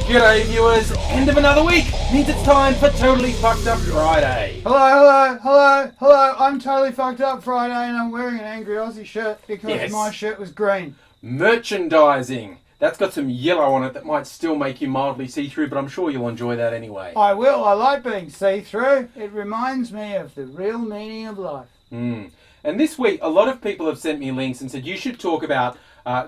G'day viewers, end of another week means it's time for Totally Fucked Up Friday. Hello, I'm Totally Fucked Up Friday and I'm wearing an AngryAussie shirt because my shirt was green. Merchandising. That's got some yellow on it that might still make you mildly see-through, but I'm sure you'll enjoy that anyway. I will, I like being see-through. It reminds me of the real meaning of life. And this week, a lot of people have sent me links and said you should talk about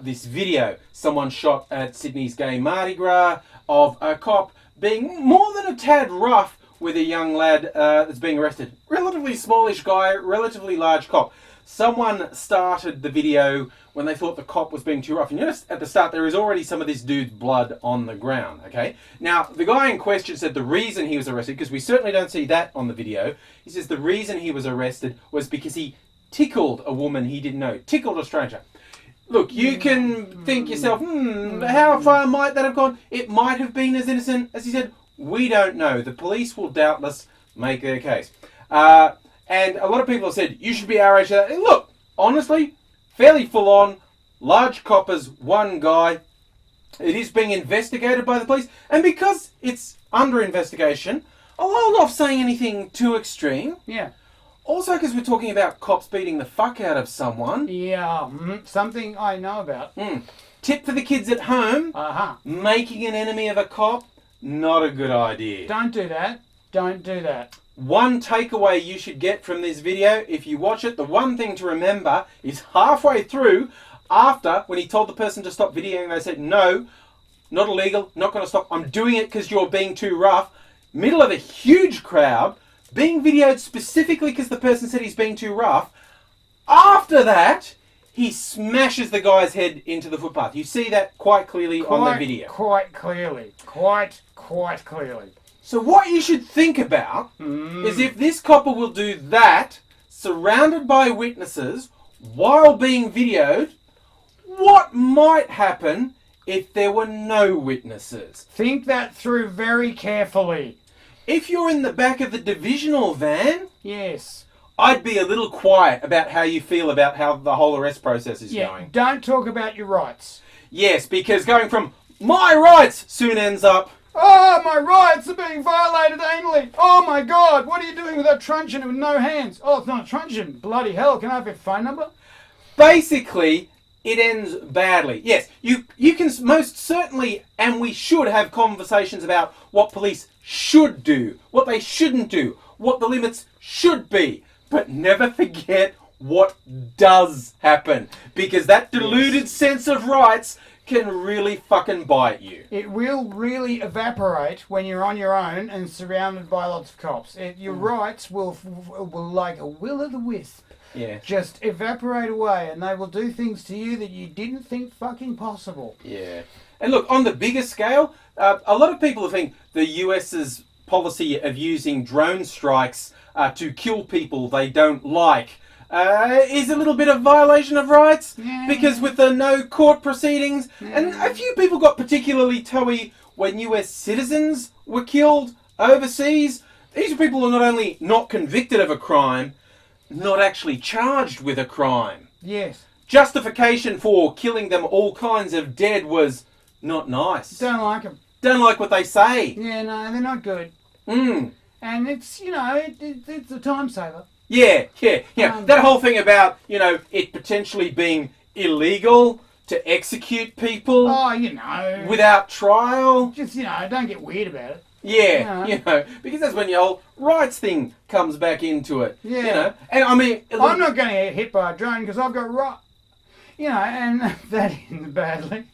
this video someone shot at Sydney's gay Mardi Gras of a cop being more than a tad rough with a young lad that's being arrested. Relatively smallish guy, relatively large cop. Someone started the video when they thought the cop was being too rough. And you notice at the start there is already some of this dude's blood on the ground, okay? Now, the guy in question said the reason he was arrested, because we certainly don't see that on the video, he says the reason he was arrested was because he tickled a woman he didn't know, tickled a stranger. Look, you can think yourself, how far might that have gone? It might have been as innocent as he said. We don't know. The police will doubtless make their case. And a lot of people have said, you should be outraged at that. And look, honestly, fairly full on, large coppers, one guy. It is being investigated by the police. And because it's under investigation, I'll hold off saying anything too extreme. Yeah. Also because we're talking about cops beating the fuck out of someone. Yeah, something I know about. Tip for the kids at home. Making an enemy of a cop, not a good idea. Don't do that. Don't do that. One takeaway you should get from this video, if you watch it, the one thing to remember is halfway through, after, when he told the person to stop videoing, they said, no, not illegal, not going to stop, I'm doing it because you're being too rough. Middle of a huge crowd, being videoed specifically because the person said he's being too rough. After that, he smashes the guy's head into the footpath. You see that quite clearly on the video. Quite clearly. Quite clearly. So what you should think about is if this copper will do that, surrounded by witnesses, while being videoed, what might happen if there were no witnesses? Think that through very carefully. If you're in the back of the divisional van, yes, I'd be a little quiet about how you feel about how the whole arrest process is going. Don't talk about your rights. Yes, because going from my rights soon ends up, oh, my rights are being violated anally. Oh my God, what are you doing with that truncheon with no hands? Oh, it's not a truncheon. Bloody hell, can I have your phone number? Basically, it ends badly. Yes, you can most certainly, and we should have conversations about what police should do, what they shouldn't do, what the limits should be. But never forget what does happen. Because that deluded sense of rights can really fucking bite you. It will really evaporate when you're on your own and surrounded by lots of cops. Your rights will, like a will-o'-the-wisp, just evaporate away, and they will do things to you that you didn't think fucking possible. Yeah. And look, on the bigger scale, a lot of people think the US's policy of using drone strikes to kill people they don't like is a little bit of violation of rights, because with the no court proceedings, and a few people got particularly toey when US citizens were killed overseas. These are people who are not only not convicted of a crime, not actually charged with a crime. Yes. Justification for killing them all kinds of dead was not nice. Don't like them. Don't like what they say. Yeah, no, they're not good. And it's, it's a time saver. Yeah. That whole thing about, it potentially being illegal to execute people. Oh, without trial. Just, don't get weird about it. Yeah, because that's when your whole rights thing comes back into it. Yeah. And I mean, I'm not going to get hit by a drone because I've got right. And that ends badly.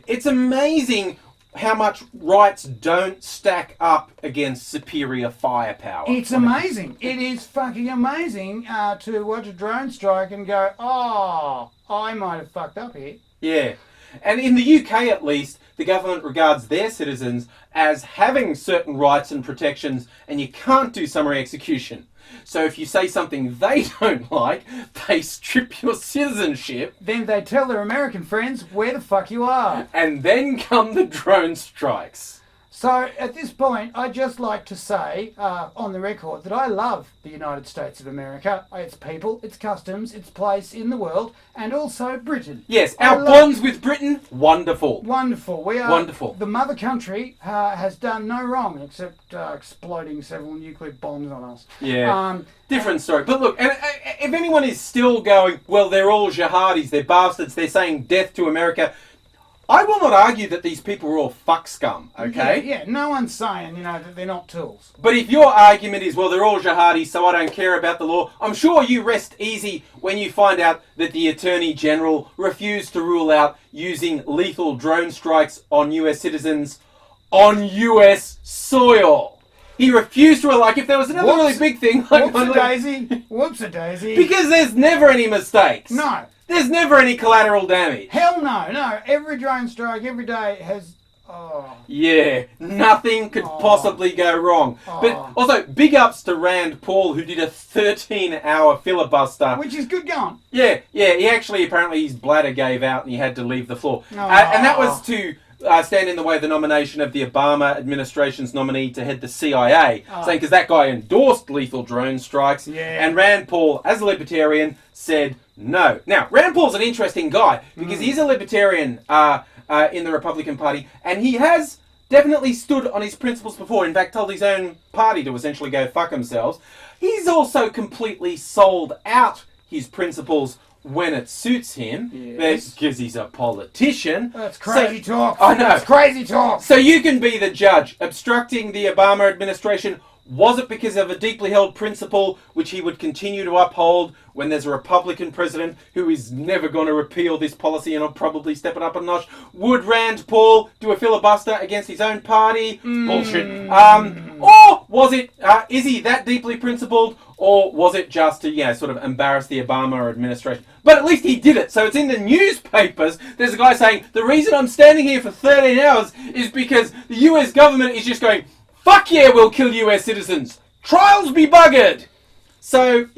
It's amazing how much rights don't stack up against superior firepower. It's amazing. It is fucking amazing to watch a drone strike and go, oh, I might have fucked up here. Yeah. And in the UK, at least, the government regards their citizens as having certain rights and protections, and you can't do summary execution. So if you say something they don't like, they strip your citizenship. Then they tell their American friends where the fuck you are. And then come the drone strikes. So at this point, I'd just like to say on the record that I love the United States of America, its people, its customs, its place in the world, and also Britain. Yes, our bonds with Britain, wonderful. Wonderful. We are wonderful. The mother country has done no wrong except exploding several nuclear bombs on us. Yeah. Different story. But look, and if anyone is still going, well, they're all jihadis, they're bastards, they're saying death to America, I will not argue that these people are all fuck scum, okay? Yeah, no one's saying, that they're not tools. But if your argument is, well, they're all jihadis, so I don't care about the law, I'm sure you rest easy when you find out that the Attorney General refused to rule out using lethal drone strikes on US citizens on US soil. He refused to, like, if there was another really big thing... like Whoops-a-daisy. Because there's never any mistakes. No. There's never any collateral damage. Hell no. Every drone strike, every day has... Oh. Yeah, nothing could possibly go wrong. But also, big ups to Rand Paul, who did a 13-hour filibuster. Which is good going. Yeah, he actually, apparently his bladder gave out and he had to leave the floor. And that was to... stand in the way of the nomination of the Obama administration's nominee to head the CIA, saying because that guy endorsed lethal drone strikes, and Rand Paul, as a libertarian, said no. Now, Rand Paul's an interesting guy because he's a libertarian in the Republican Party, and he has definitely stood on his principles before. In fact, told his own party to essentially go fuck themselves. He's also completely sold out his principles when it suits him, because he's a politician. That's crazy talk. I know. That's crazy talk. So you can be the judge. Obstructing the Obama administration, was it because of a deeply held principle which he would continue to uphold when there's a Republican president who is never going to repeal this policy and will probably step it up a notch? Would Rand Paul do a filibuster against his own party? Bullshit. Or was it, is he that deeply principled, or was it just to, sort of embarrass the Obama administration? But at least he did it. So it's in the newspapers. There's a guy saying, the reason I'm standing here for 13 hours is because the US government is just going, fuck yeah, we'll kill US citizens. Trials be buggered. So,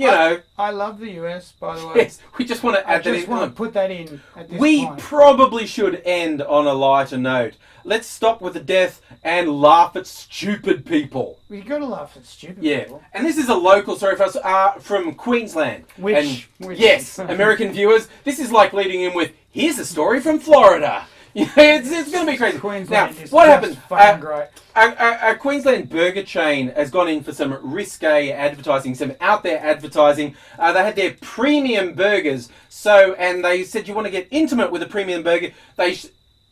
I love the US, by the way. Yes, we just want to add that in. I just want to put that in at this We point. probably should end on a lighter note. Let's stop with the death and laugh at stupid people. We've got to laugh at stupid people. And this is a local story for us from Queensland. Which yes, American viewers, this is like leading in with, here's a story from Florida. It's going to be crazy. Queensland now, is what happened? Great. A Queensland burger chain has gone in for some risque advertising, some out there advertising. They had their premium burgers, and they said you want to get intimate with a premium burger. They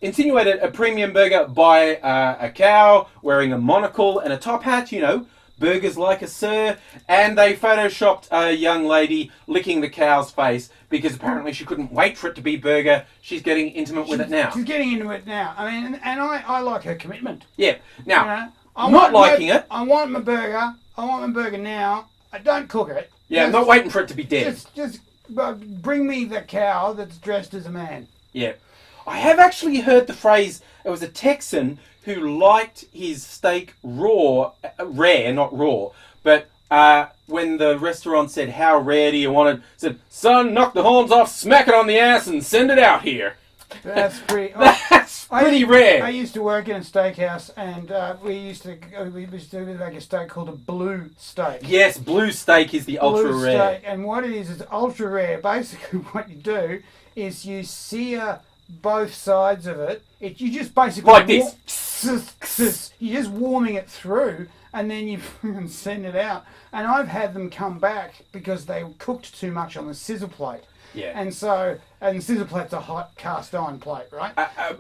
insinuated a premium burger by a cow wearing a monocle and a top hat, burgers like a sir, and they photoshopped a young lady licking the cow's face because apparently she couldn't wait for it to be burger. She's getting intimate with it now. She's getting into it now. I mean, and I like her commitment. Yeah. Now, I'm not liking it. I want my burger. I want my burger now. I don't cook it. Yeah, I'm not waiting for it to be dead. Just bring me the cow that's dressed as a man. Yeah. I have actually heard the phrase, it was a Texan who liked his steak rare, not raw, but when the restaurant said, how rare do you want it, said, son, knock the horns off, smack it on the ass and send it out here. That's pretty... pretty rare. I used to work in a steakhouse, and we used to make a steak called a blue steak. Yes, blue steak is the ultra rare. And what it is ultra rare. Basically, what you do is you sear both sides of it. You just basically like this. You're just warming it through, and then you send it out. And I've had them come back because they cooked too much on the scissor plate. Yeah. And the scissor plate's a hot cast iron plate, right?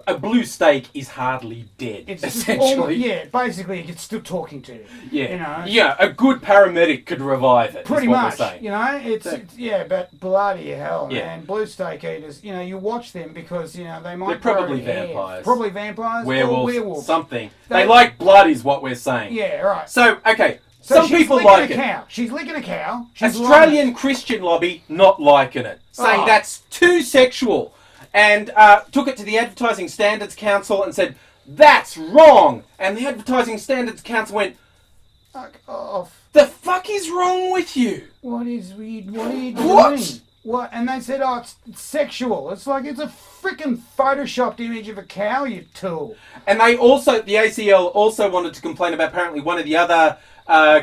A blue steak is hardly dead, it's essentially. Basically it's still talking to you. Yeah. Yeah, a good paramedic could revive it. Pretty much. We're saying. But bloody hell, man. Blue steak eaters, you watch them because, they might... They're probably vampires. Probably vampires. Werewolves. Something. They like blood is what we're saying. Yeah, right. So, okay. So some people like it. She's licking a cow. Australian Christian lobby not liking it, saying that's too sexual, and took it to the Advertising Standards Council and said that's wrong. And the Advertising Standards Council went, "Fuck off! The fuck is wrong with you? What are you doing? What? And they said, oh, it's sexual. It's like it's a freaking photoshopped image of a cow, you tool. And they also, the ACL also wanted to complain about apparently one of the other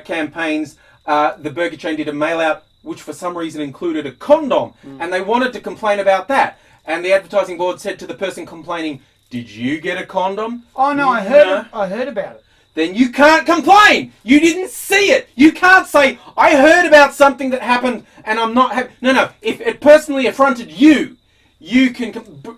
campaigns. The burger chain did a mail out, which for some reason included a condom, and they wanted to complain about that. And the advertising board said to the person complaining, "Did you get a condom?" Oh no, I heard about it. Then you can't complain. You didn't see it. You can't say, I heard about something that happened and I'm not happy. No. If it personally affronted you, you can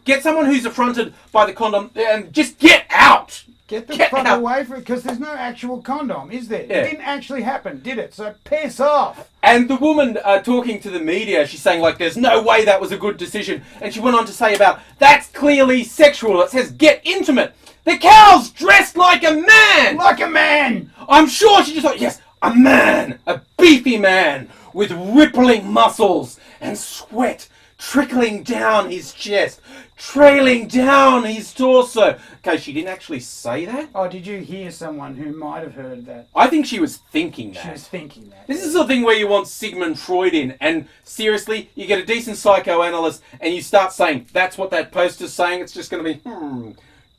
get someone who's affronted by the condom and just get out. Get the fuck away from it, because there's no actual condom, is there? Yeah. It didn't actually happen, did it? So piss off. And the woman talking to the media, she's saying, like, there's no way that was a good decision. And she went on to say about, that's clearly sexual. It says, get intimate. The cow's dressed like a man! Like a man! I'm sure she just thought, yes, a man! A beefy man with rippling muscles and sweat trickling down his chest, trailing down his torso. Okay, she didn't actually say that. Oh, did you hear someone who might have heard that? I think she was thinking that. She was thinking that. This is the thing where you want Sigmund Freud in, and seriously, you get a decent psychoanalyst and you start saying, that's what that poster's saying, it's just going to be,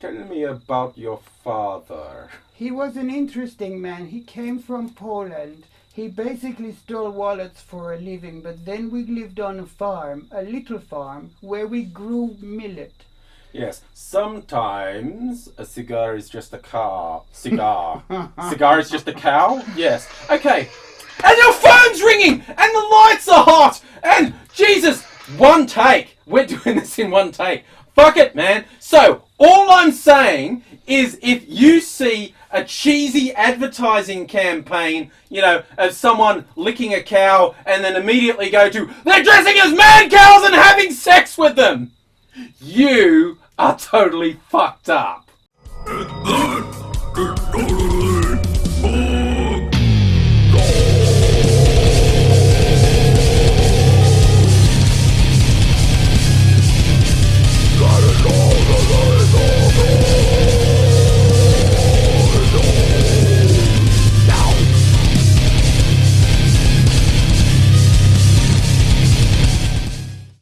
tell me about your father. He was an interesting man. He came from Poland. He basically stole wallets for a living, but then we lived on a farm, a little farm, where we grew millet. Yes, sometimes a cigar is just a car. Cigar. Cigar is just a cow? Yes. Okay. And your phone's ringing! And the lights are hot! And, Jesus, one take. We're doing this in one take. Fuck it, man. So, all I'm saying is if you see a cheesy advertising campaign, you know, of someone licking a cow and then immediately go to, they're dressing as mad cows and having sex with them, you are totally fucked up.